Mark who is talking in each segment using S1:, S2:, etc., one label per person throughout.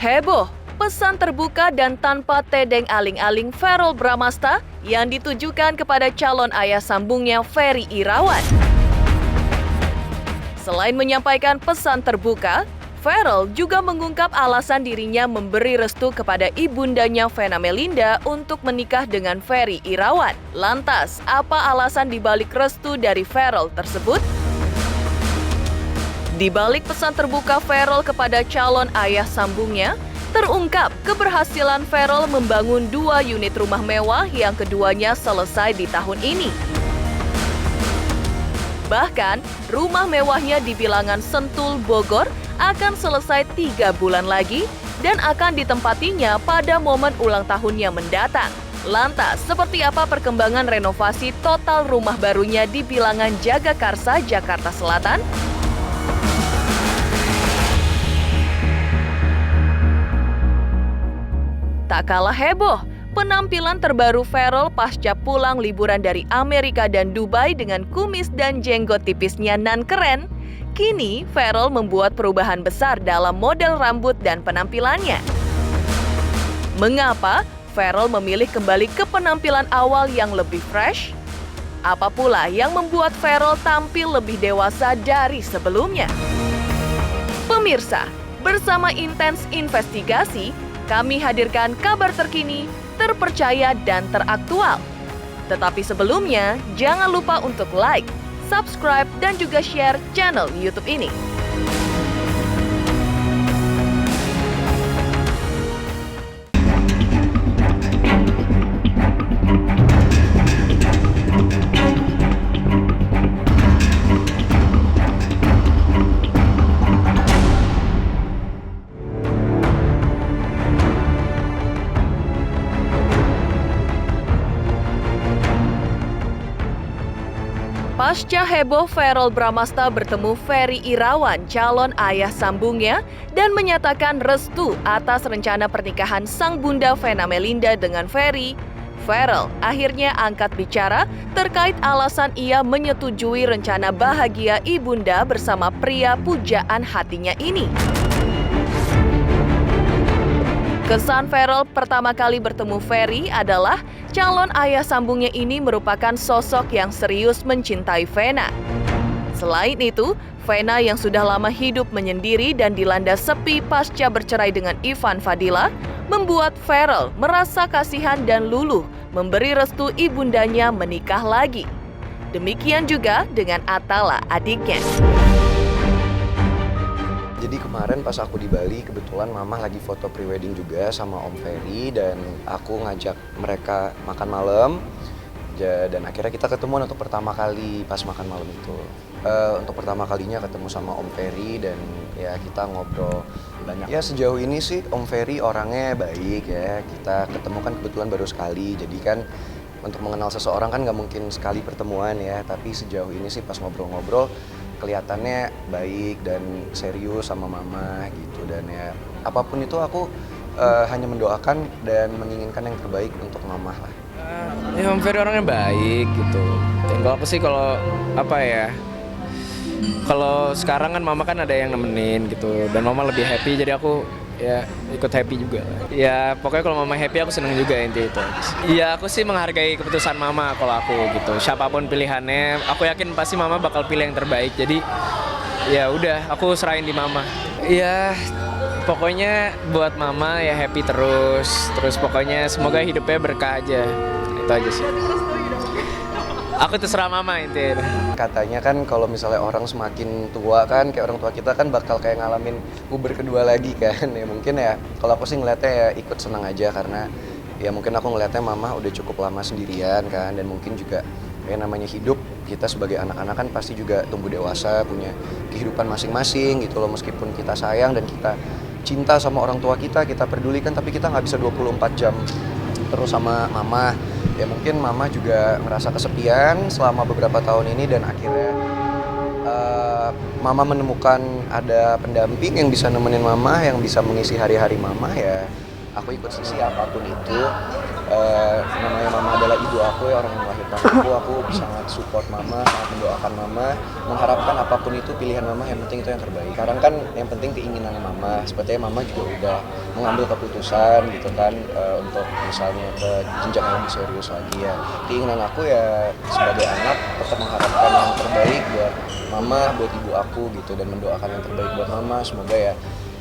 S1: Heboh, pesan terbuka dan tanpa tedeng aling-aling Verrell Bramasta yang ditujukan kepada calon ayah sambungnya Ferry Irawan. Selain menyampaikan pesan terbuka, Verrell juga mengungkap alasan dirinya memberi restu kepada ibundanya Vena Melinda untuk menikah dengan Ferry Irawan. Lantas, apa alasan dibalik restu dari Verrell tersebut? Di balik pesan terbuka Verrell kepada calon ayah sambungnya, terungkap keberhasilan Verrell membangun 2 unit rumah mewah yang keduanya selesai di tahun ini. Bahkan, rumah mewahnya di bilangan Sentul, Bogor akan selesai 3 bulan lagi dan akan ditempatinya pada momen ulang tahunnya mendatang. Lantas, seperti apa perkembangan renovasi total rumah barunya di bilangan Jagakarsa, Jakarta Selatan? Tak kalah heboh, penampilan terbaru Verrell pasca pulang liburan dari Amerika dan Dubai dengan kumis dan jenggot tipisnya nan keren. Kini, Verrell membuat perubahan besar dalam model rambut dan penampilannya. Mengapa Verrell memilih kembali ke penampilan awal yang lebih fresh? Apa pula yang membuat Verrell tampil lebih dewasa dari sebelumnya? Pemirsa, bersama Intens Investigasi, kami hadirkan kabar terkini, terpercaya, dan teraktual. Tetapi sebelumnya, jangan lupa untuk like, subscribe, dan juga share channel YouTube ini. Pasca heboh Verrell Bramasta bertemu Ferry Irawan, calon ayah sambungnya, dan menyatakan restu atas rencana pernikahan sang bunda Vena Melinda dengan Ferry, Verrell akhirnya angkat bicara terkait alasan ia menyetujui rencana bahagia ibunda bersama pria pujaan hatinya ini. Kesan Verrell pertama kali bertemu Ferry adalah calon ayah sambungnya ini merupakan sosok yang serius mencintai Vena. Selain itu, Vena yang sudah lama hidup menyendiri dan dilanda sepi pasca bercerai dengan Ivan Fadila, membuat Verrell merasa kasihan dan luluh memberi restu ibundanya menikah lagi. Demikian juga dengan Atala, adiknya.
S2: Jadi kemarin pas aku di Bali, kebetulan mama lagi foto prewedding juga sama Om Ferry dan aku ngajak mereka makan malam. Dan akhirnya kita ketemu untuk pertama kali pas makan malam itu. Untuk pertama kalinya ketemu sama Om Ferry dan ya kita ngobrol banyak. Ya sejauh ini sih Om Ferry orangnya baik ya. Kita ketemu kan kebetulan baru sekali, jadi kan untuk mengenal seseorang kan nggak mungkin sekali pertemuan ya. Tapi sejauh ini sih pas ngobrol-ngobrol kelihatannya baik dan serius sama mama gitu, dan ya apapun itu aku hanya mendoakan dan menginginkan yang terbaik untuk mama lah.
S3: Ya Om Ferry orangnya baik gitu. Kalau aku sih kalau kalau sekarang kan mama kan ada yang nemenin gitu dan mama lebih happy, jadi aku ya ikut happy juga. Ya pokoknya kalau mama happy aku seneng juga, inti itu. Iya, aku sih menghargai keputusan mama kalau aku gitu. Siapapun pilihannya, aku yakin pasti mama bakal pilih yang terbaik. Jadi ya udah, aku serahin di mama. Iya, pokoknya buat mama ya happy terus. Terus pokoknya semoga hidupnya berkah aja. Itu aja sih. Aku terserah mama intinya.
S2: Katanya kan kalau misalnya orang semakin tua kan, kayak orang tua kita kan bakal kayak ngalamin puber kedua lagi kan. Ya mungkin ya kalau aku sih ngeliatnya ya ikut senang aja, karena ya mungkin aku ngeliatnya mama udah cukup lama sendirian kan, dan mungkin juga kayak namanya hidup, kita sebagai anak-anak kan pasti juga tumbuh dewasa, punya kehidupan masing-masing gitu loh. Meskipun kita sayang dan kita cinta sama orang tua kita pedulikan, tapi kita nggak bisa 24 jam terus sama mama. Ya mungkin mama juga ngerasa kesepian selama beberapa tahun ini, dan akhirnya mama menemukan ada pendamping yang bisa nemenin mama, yang bisa mengisi hari-hari mama. Ya aku ikut sisi apapun itu. Namanya mama adalah ibu aku ya, orang yang melahirkan aku sangat support mama, sangat mendoakan mama, mengharapkan apapun itu pilihan mama, yang penting itu yang terbaik. Sekarang kan yang penting keinginan mama, sepertinya mama juga udah mengambil keputusan gitu kan, untuk misalnya ke jenjang yang lebih serius lagi ya. Keinginan aku ya sebagai anak tetap mengharapkan yang terbaik buat mama, buat ibu aku gitu, dan mendoakan yang terbaik buat mama. Semoga ya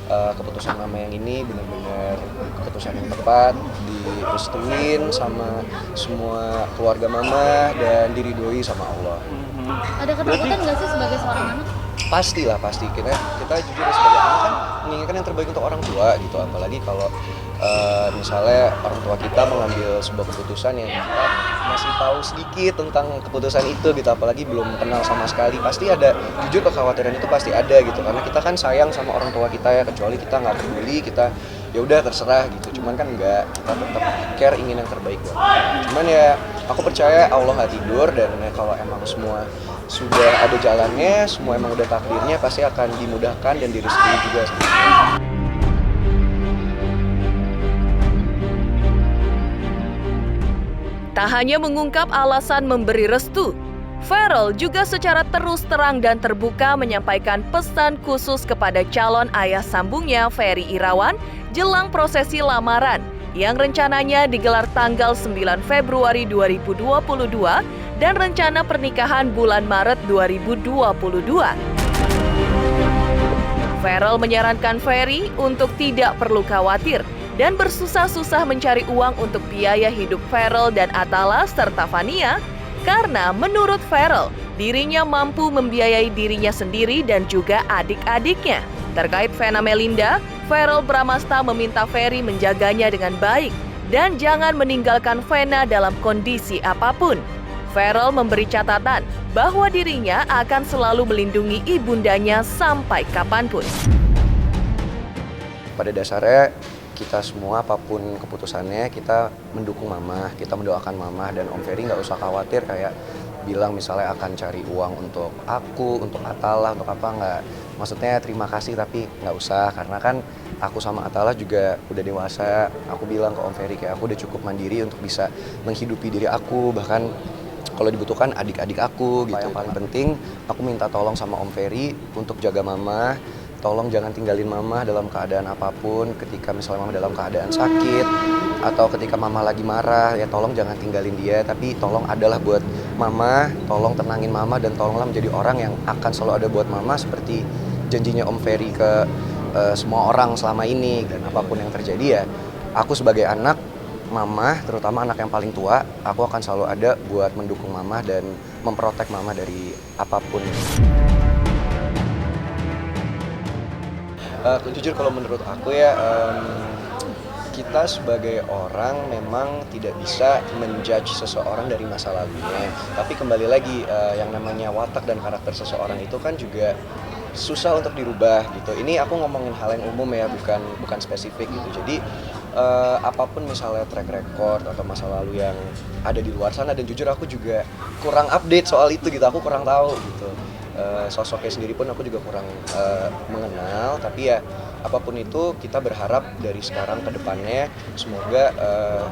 S2: keputusan mama yang ini benar-benar keputusan yang tepat, direstuin sama semua keluarga mama dan diridhoi sama Allah.
S4: Ada ketakutan nggak sih sebagai seorang anak?
S2: Pastilah, pasti. Kita jujur ya, sebagai anak kan menginginkan yang terbaik untuk orang tua gitu, apalagi kalau misalnya orang tua kita mengambil sebuah keputusan yang kita masih tahu sedikit tentang keputusan itu gitu, apalagi belum kenal sama sekali, pasti ada, jujur kekhawatiran itu pasti ada gitu, karena kita kan sayang sama orang tua kita ya, kecuali kita nggak peduli, kita ya udah terserah gitu, cuman kan enggak, kita tetap care, ingin yang terbaik buat kita. Cuman ya aku percaya Allah nggak tidur, dan ya, kalau emang semua sudah ada jalannya, semua emang udah takdirnya, pasti akan dimudahkan dan direstui juga.
S1: Tak hanya mengungkap alasan memberi restu, Farel juga secara terus terang dan terbuka menyampaikan pesan khusus kepada calon ayah sambungnya Ferry Irawan jelang prosesi lamaran yang rencananya digelar tanggal 9 Februari 2022 dan rencana pernikahan bulan Maret 2022. Farel menyarankan Ferry untuk tidak perlu khawatir dan bersusah-susah mencari uang untuk biaya hidup Farel dan Atala serta Fania, karena menurut Farel, dirinya mampu membiayai dirinya sendiri dan juga adik-adiknya. Terkait Vena Melinda, Farel Bramasta meminta Ferry menjaganya dengan baik dan jangan meninggalkan Vena dalam kondisi apapun. Farel memberi catatan bahwa dirinya akan selalu melindungi ibundanya sampai kapanpun.
S2: Pada dasarnya kita semua apapun keputusannya, kita mendukung mama, kita mendoakan mama, dan Om Ferry nggak usah khawatir kayak bilang misalnya akan cari uang untuk aku, untuk Atala, untuk apa, nggak. Maksudnya terima kasih tapi nggak usah, karena kan aku sama Atala juga udah dewasa. Aku bilang ke Om Ferry kayak aku udah cukup mandiri untuk bisa menghidupi diri aku, bahkan kalau dibutuhkan adik-adik aku gitu. Yang paling penting aku minta tolong sama Om Ferry untuk jaga mama. Tolong jangan tinggalin mama dalam keadaan apapun, ketika misalnya mama dalam keadaan sakit, atau ketika mama lagi marah, ya tolong jangan tinggalin dia, tapi tolong adalah buat mama, tolong tenangin mama, dan tolonglah menjadi orang yang akan selalu ada buat mama, seperti janjinya Om Ferry ke semua orang selama ini. Dan apapun yang terjadi ya, aku sebagai anak, mama, terutama anak yang paling tua, aku akan selalu ada buat mendukung mama dan memprotek mama dari apapun. Jujur kalau menurut aku ya, kita sebagai orang memang tidak bisa menjudge seseorang dari masa lalunya. Tapi kembali lagi, yang namanya watak dan karakter seseorang itu kan juga susah untuk dirubah gitu. Ini aku ngomongin hal yang umum ya, bukan spesifik gitu. Jadi apapun misalnya track record atau masa lalu yang ada di luar sana, dan jujur aku juga kurang update soal itu gitu, aku kurang tahu gitu. Sosoknya sendiri pun aku juga kurang mengenal, tapi ya apapun itu kita berharap dari sekarang ke depannya semoga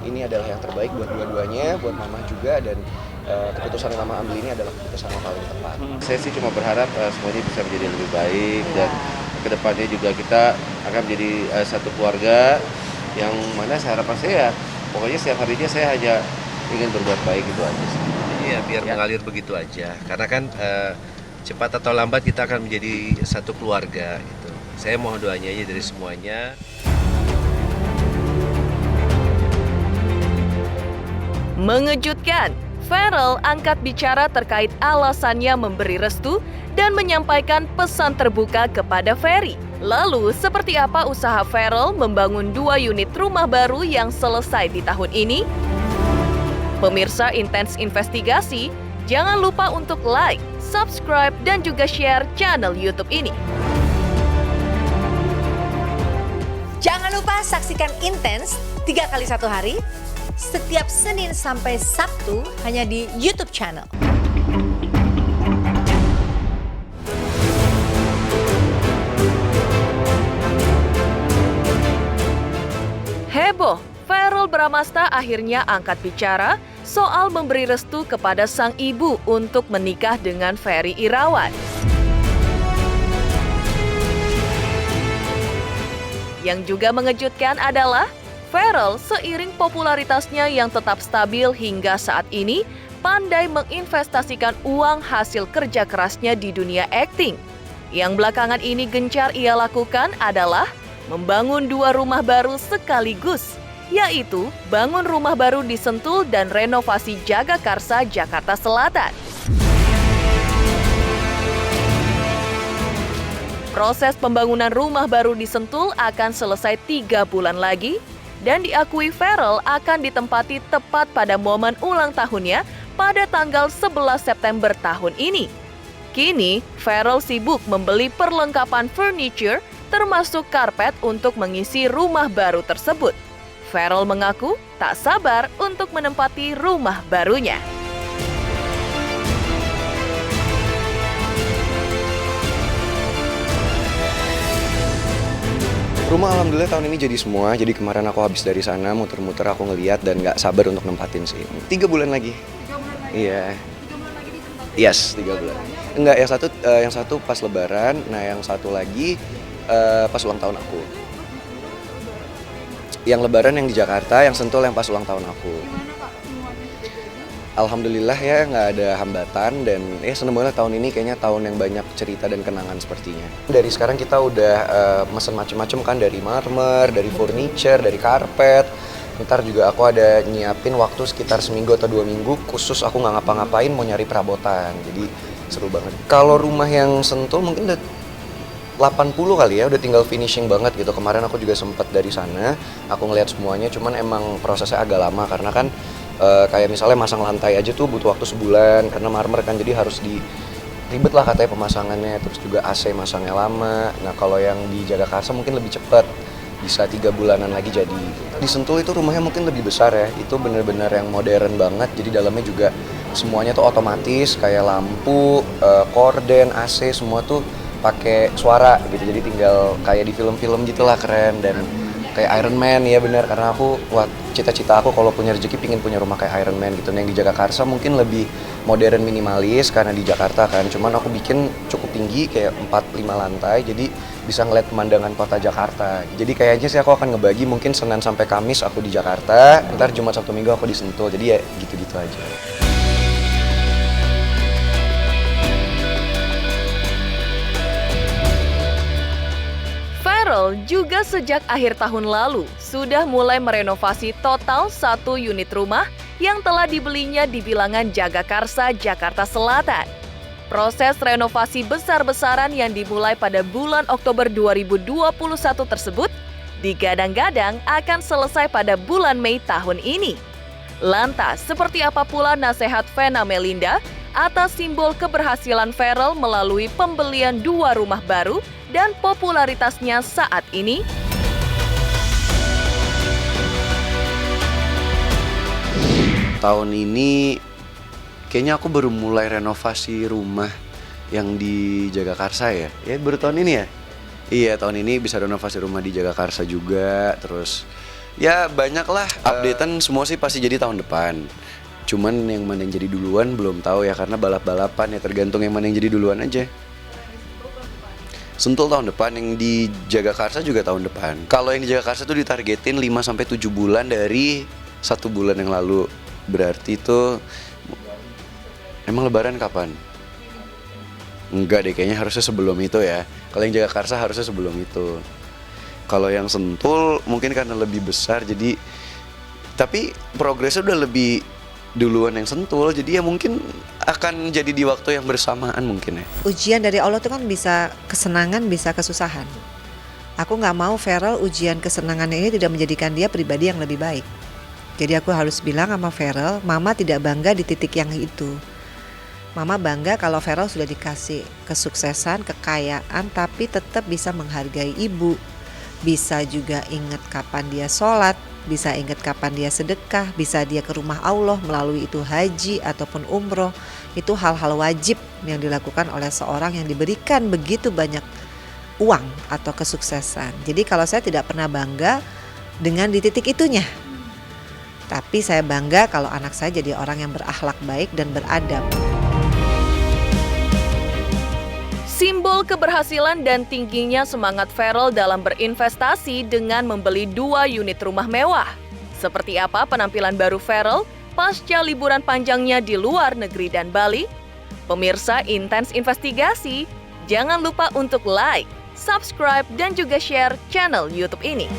S2: ini adalah yang terbaik buat dua-duanya, buat mama juga, dan keputusan yang mama ambil ini adalah keputusan yang paling tepat.
S5: Saya sih cuma berharap semuanya bisa menjadi lebih baik, dan ke depannya juga kita akan menjadi satu keluarga yang mana harapan saya pokoknya setiap harinya saya hanya ingin berbuat baik, itu aja sih.
S6: Iya, biar mengalir begitu aja. Karena kan cepat atau lambat kita akan menjadi satu keluarga gitu. Saya mohon doanya aja dari semuanya.
S1: Mengejutkan, Farel angkat bicara terkait alasannya memberi restu dan menyampaikan pesan terbuka kepada Ferry. Lalu, seperti apa usaha Farel membangun 2 unit rumah baru yang selesai di tahun ini? Pemirsa Intens Investigasi, jangan lupa untuk like, subscribe, dan juga share channel YouTube ini.
S7: Jangan lupa saksikan Intens 3 kali 1 hari, setiap Senin sampai Sabtu hanya di YouTube channel.
S1: Heboh, Farel Bramasta akhirnya angkat bicara soal memberi restu kepada sang ibu untuk menikah dengan Ferry Irawan. Yang juga mengejutkan adalah Ferrell seiring popularitasnya yang tetap stabil hingga saat ini pandai menginvestasikan uang hasil kerja kerasnya di dunia akting. Yang belakangan ini gencar ia lakukan adalah membangun 2 rumah baru sekaligus, yaitu bangun rumah baru di Sentul dan renovasi Jagakarsa, Jakarta Selatan. Proses pembangunan rumah baru di Sentul akan selesai 3 bulan lagi dan diakui Ferrell akan ditempati tepat pada momen ulang tahunnya pada tanggal 11 September tahun ini. Kini, Ferrell sibuk membeli perlengkapan furniture termasuk karpet untuk mengisi rumah baru tersebut. Ferrell mengaku tak sabar untuk menempati rumah barunya.
S2: Rumah alhamdulillah tahun ini jadi semua, jadi kemarin aku habis dari sana muter-muter aku ngeliat dan nggak sabar untuk nempatin sih. 3 bulan lagi. 3 bulan lagi? Iya. 3 bulan lagi ditempatin? Yes, 3 bulan. Enggak, yang satu pas lebaran, nah yang satu lagi pas ulang tahun aku. Yang lebaran yang di Jakarta, yang Sentul yang pas ulang tahun aku. Alhamdulillah ya nggak ada hambatan dan ya seneng banget tahun ini kayaknya tahun yang banyak cerita dan kenangan sepertinya. Dari sekarang kita udah mesen macem-macem kan, dari marmer, dari furniture, dari karpet. Ntar juga aku ada nyiapin waktu sekitar seminggu atau 2 minggu khusus aku nggak ngapa-ngapain mau nyari perabotan. Jadi seru banget. Kalau rumah yang Sentul mungkin udah 80 kali ya, udah tinggal finishing banget gitu. Kemarin aku juga sempet dari sana, aku ngeliat semuanya, cuman emang prosesnya agak lama karena kan kayak misalnya masang lantai aja tuh butuh waktu sebulan karena marmer kan, jadi harus ribet lah katanya pemasangannya, terus juga AC masangnya lama. Nah kalau yang di Jagakarsa mungkin lebih cepet, bisa 3 bulanan lagi jadi. Di Sentul itu rumahnya mungkin lebih besar ya, itu bener-bener yang modern banget, jadi dalamnya juga semuanya tuh otomatis kayak lampu, korden, AC semua tuh pakai suara gitu, jadi tinggal kayak di film-film gitulah, keren. Dan kayak Iron Man ya bener, karena aku cita-cita aku kalau punya rezeki pingin punya rumah kayak Iron Man gitu. Nah, yang di Jagakarsa mungkin lebih modern minimalis karena di Jakarta kan, cuman aku bikin cukup tinggi kayak 4-5 lantai jadi bisa ngeliat pemandangan kota Jakarta. Jadi kayaknya sih aku akan ngebagi mungkin Senin sampai Kamis aku di Jakarta, ntar Jumat Sabtu Minggu aku di Sentul, jadi ya gitu-gitu aja.
S1: Ferrell juga sejak akhir tahun lalu sudah mulai merenovasi total 1 unit rumah yang telah dibelinya di bilangan Jagakarsa, Jakarta Selatan. Proses renovasi besar-besaran yang dimulai pada bulan Oktober 2021 tersebut digadang-gadang akan selesai pada bulan Mei tahun ini. Lantas, seperti apa pula nasihat Vena Melinda atas simbol keberhasilan Ferrell melalui pembelian 2 rumah baru dan popularitasnya saat ini?
S2: Tahun ini kayaknya aku baru mulai renovasi rumah yang di Jagakarsa ya. Ya baru tahun ini ya? Iya, tahun ini bisa renovasi rumah di Jagakarsa juga. Terus ya banyak lah updatean, semua sih pasti jadi tahun depan. Cuman yang mana yang jadi duluan belum tahu ya, karena balap-balapan ya, tergantung yang mana yang jadi duluan aja. Sentul tahun depan, yang di Jagakarsa juga tahun depan. Kalau yang di Jagakarsa tuh ditargetin 5-7 bulan dari 1 bulan yang lalu. Berarti itu emang lebaran kapan? Enggak deh, kayaknya harusnya sebelum itu ya. Kalau yang Jagakarsa harusnya sebelum itu. Kalau yang Sentul mungkin karena lebih besar jadi, tapi progresnya udah lebih duluan yang Sentul, jadi ya mungkin akan jadi di waktu yang bersamaan mungkin ya.
S8: Ujian dari Allah itu kan bisa kesenangan, bisa kesusahan. Aku nggak mau Ferrell ujian kesenangannya ini tidak menjadikan dia pribadi yang lebih baik. Jadi aku harus bilang sama Ferrell, Mama tidak bangga di titik yang itu. Mama bangga kalau Ferrell sudah dikasih kesuksesan, kekayaan, tapi tetap bisa menghargai ibu. Bisa juga ingat kapan dia sholat, bisa ingat kapan dia sedekah, bisa dia ke rumah Allah melalui itu haji ataupun umroh. Itu hal-hal wajib yang dilakukan oleh seorang yang diberikan begitu banyak uang atau kesuksesan. Jadi kalau saya tidak pernah bangga dengan di titik itunya. Tapi saya bangga kalau anak saya jadi orang yang berakhlak baik dan beradab.
S1: Simbol keberhasilan dan tingginya semangat Ferrell dalam berinvestasi dengan membeli 2 unit rumah mewah. Seperti apa penampilan baru Ferrell pasca liburan panjangnya di luar negeri dan Bali? Pemirsa Intens Investigasi, jangan lupa untuk like, subscribe, dan juga share channel YouTube ini.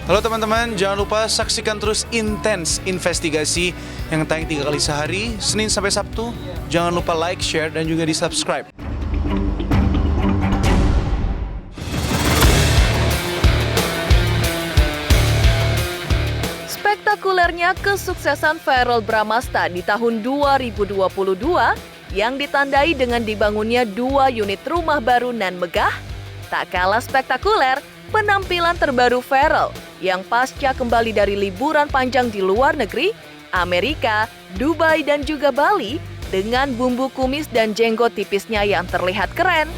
S9: Halo teman-teman, jangan lupa saksikan terus Intens Investigasi yang tayang 3 kali sehari, Senin sampai Sabtu. Jangan lupa like, share, dan juga di-subscribe.
S1: Spektakulernya kesuksesan Ferrell Bramasta di tahun 2022 yang ditandai dengan dibangunnya 2 unit rumah baru nan megah, tak kalah spektakuler penampilan terbaru Ferrell yang pasca kembali dari liburan panjang di luar negeri, Amerika, Dubai, dan juga Bali dengan bumbu kumis dan jenggot tipisnya yang terlihat keren.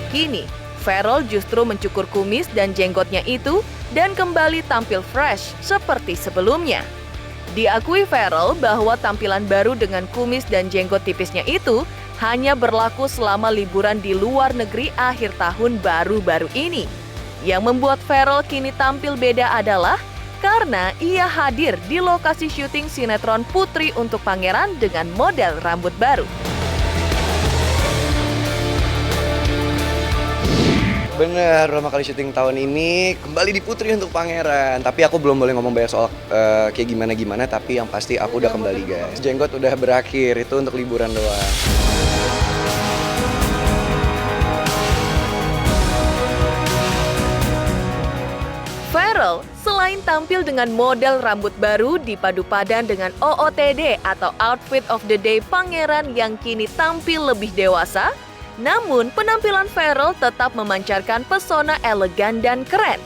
S1: Kini, Ferrell justru mencukur kumis dan jenggotnya itu dan kembali tampil fresh seperti sebelumnya. Diakui Ferrell bahwa tampilan baru dengan kumis dan jenggot tipisnya itu hanya berlaku selama liburan di luar negeri akhir tahun baru-baru ini. Yang membuat Ferrell kini tampil beda adalah karena ia hadir di lokasi syuting sinetron Putri untuk Pangeran dengan model rambut baru.
S2: Bener, pertama kali syuting tahun ini kembali di Putri untuk Pangeran. Tapi aku belum boleh ngomong banyak soal kayak gimana-gimana, tapi yang pasti aku udah kembali guys. Jenggot udah berakhir, itu untuk liburan doang.
S1: Ferrell selain tampil dengan model rambut baru dipadu padan dengan OOTD atau Outfit of the Day Pangeran yang kini tampil lebih dewasa, namun penampilan Ferrell tetap memancarkan pesona elegan dan keren.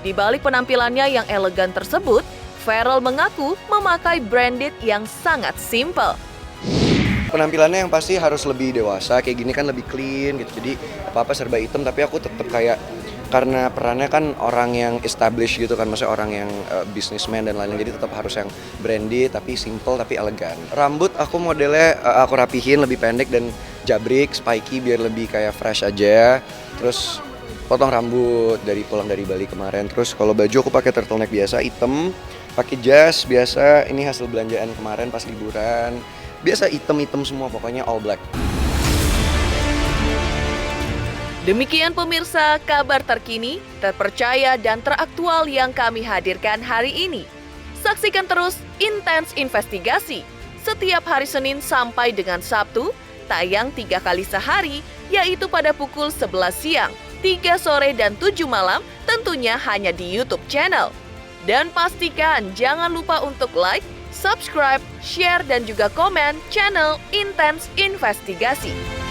S1: Di balik penampilannya yang elegan tersebut, Ferrell mengaku memakai branded yang sangat simple.
S2: Penampilannya yang pasti harus lebih dewasa, kayak gini kan lebih clean gitu. Jadi apa-apa serba hitam, tapi aku tetap kayak karena perannya kan orang yang established gitu kan, maksudnya orang yang businessman dan lain-lain, jadi tetap harus yang branded tapi simple tapi elegan. Rambut aku modelnya aku rapihin lebih pendek dan jabrik, spiky biar lebih kayak fresh aja. Terus potong rambut pulang dari Bali kemarin. Terus kalau baju aku pakai turtleneck biasa hitam, pakai jas biasa, ini hasil belanjaan kemarin pas liburan. Biasa hitam-hitam semua, pokoknya all black.
S1: Demikian pemirsa, kabar terkini, terpercaya, dan teraktual yang kami hadirkan hari ini. Saksikan terus Intens Investigasi setiap hari Senin sampai dengan Sabtu, tayang 3 kali sehari, yaitu pada pukul 11 siang, 3 sore, dan 7 malam, tentunya hanya di YouTube channel. Dan pastikan jangan lupa untuk like, subscribe, share, dan juga komen channel Intens Investigasi.